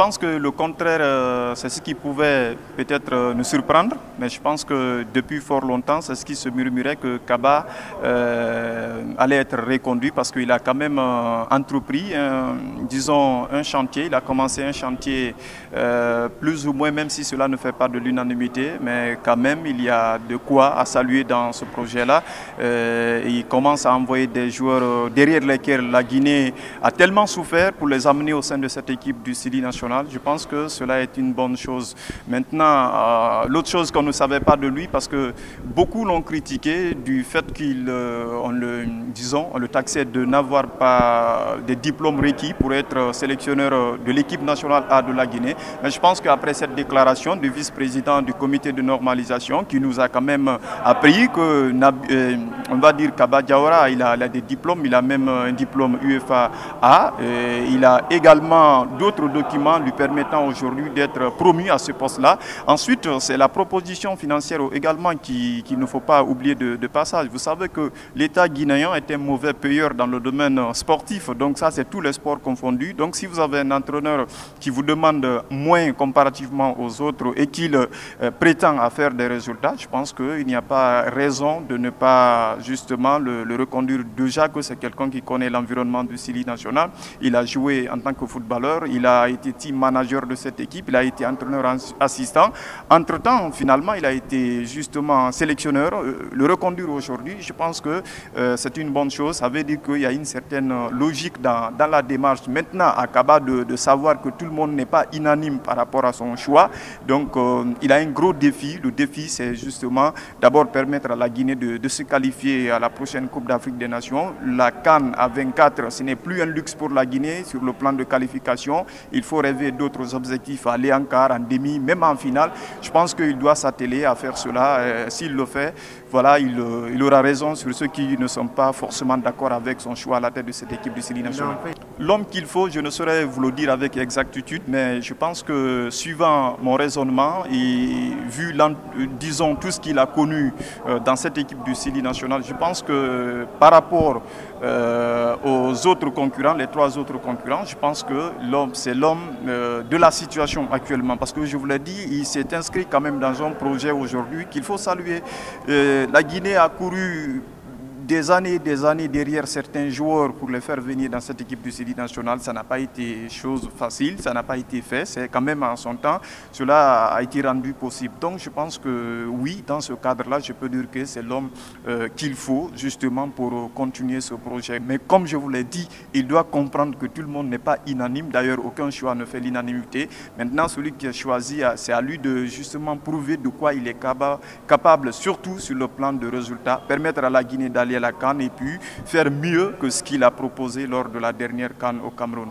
pense que le contraire, c'est ce qui pouvait peut-être nous surprendre, mais je pense que depuis fort longtemps, c'est ce qui se murmurait que Kaba allait être reconduit parce qu'il a quand même entrepris, disons, un chantier. Il a commencé un chantier plus ou moins, même si cela ne fait pas de l'unanimité, mais quand même, il y a de quoi à saluer dans ce projet-là. Il commence à envoyer des joueurs derrière lesquels la Guinée a tellement souffert pour les amener au sein de cette équipe du Sili national. Je pense que cela est une bonne chose. Maintenant, l'autre chose qu'on ne savait pas de lui, parce que beaucoup l'ont critiqué du fait on le taxait de n'avoir pas des diplômes requis pour être sélectionneur de l'équipe nationale A de la Guinée. Mais je pense qu'après cette déclaration du vice-président du comité de normalisation, qui nous a quand même appris que, on va dire, Kaba Diawara, il a des diplômes, il a même un diplôme UEFA A, il a également d'autres documents lui permettant aujourd'hui d'être promu à ce poste-là. Ensuite, c'est la proposition financière également qu'il ne faut pas oublier de passage. Vous savez que l'État guinéen est un mauvais payeur dans le domaine sportif, donc ça c'est tous les sports confondus. Donc si vous avez un entraîneur qui vous demande moins comparativement aux autres et qu'il prétend à faire des résultats, je pense qu'il n'y a pas raison de ne pas justement le reconduire. Déjà que c'est quelqu'un qui connaît l'environnement du Sili national, il a joué en tant que footballeur, il a été team manager de cette équipe, il a été entraîneur assistant. Entre-temps, finalement, il a été justement sélectionneur. Le reconduire aujourd'hui, je pense que c'est une bonne chose. Ça veut dire qu'il y a une certaine logique dans la démarche. Maintenant, à Kaba de savoir que tout le monde n'est pas unanime par rapport à son choix. Donc, il a un gros défi. Le défi, c'est justement d'abord permettre à la Guinée de se qualifier à la prochaine Coupe d'Afrique des Nations. La CAN à 24, ce n'est plus un luxe pour la Guinée sur le plan de qualification. Il faut rêver d'autres objectifs, aller en quart, en demi, même en finale. Je pense qu'il doit s'atteler à faire cela. S'il le fait, voilà, il aura raison sur ceux qui ne sont pas forcément d'accord avec son choix à la tête de cette équipe du Sili national. L'homme qu'il faut, je ne saurais vous le dire avec exactitude, mais je pense que suivant mon raisonnement et vu, disons, tout ce qu'il a connu dans cette équipe du Sili national, je pense que par rapport aux autres concurrents, les trois autres concurrents, je pense que c'est l'homme de la situation actuellement. Parce que je vous l'ai dit, il s'est inscrit quand même dans un projet aujourd'hui qu'il faut saluer. La Guinée a couru des années derrière certains joueurs pour les faire venir dans cette équipe du Sili national. Ça n'a pas été chose facile, ça n'a pas été fait. C'est quand même en son temps, cela a été rendu possible. Donc je pense que oui, dans ce cadre-là, je peux dire que c'est l'homme qu'il faut justement pour continuer ce projet. Mais comme je vous l'ai dit, il doit comprendre que tout le monde n'est pas unanime. D'ailleurs, aucun choix ne fait l'unanimité. Maintenant, celui qui est choisi, c'est à lui de justement prouver de quoi il est capable, surtout sur le plan de résultats, permettre à la Guinée d'aller à la CAN et puis faire mieux que ce qu'il a proposé lors de la dernière CAN au Cameroun.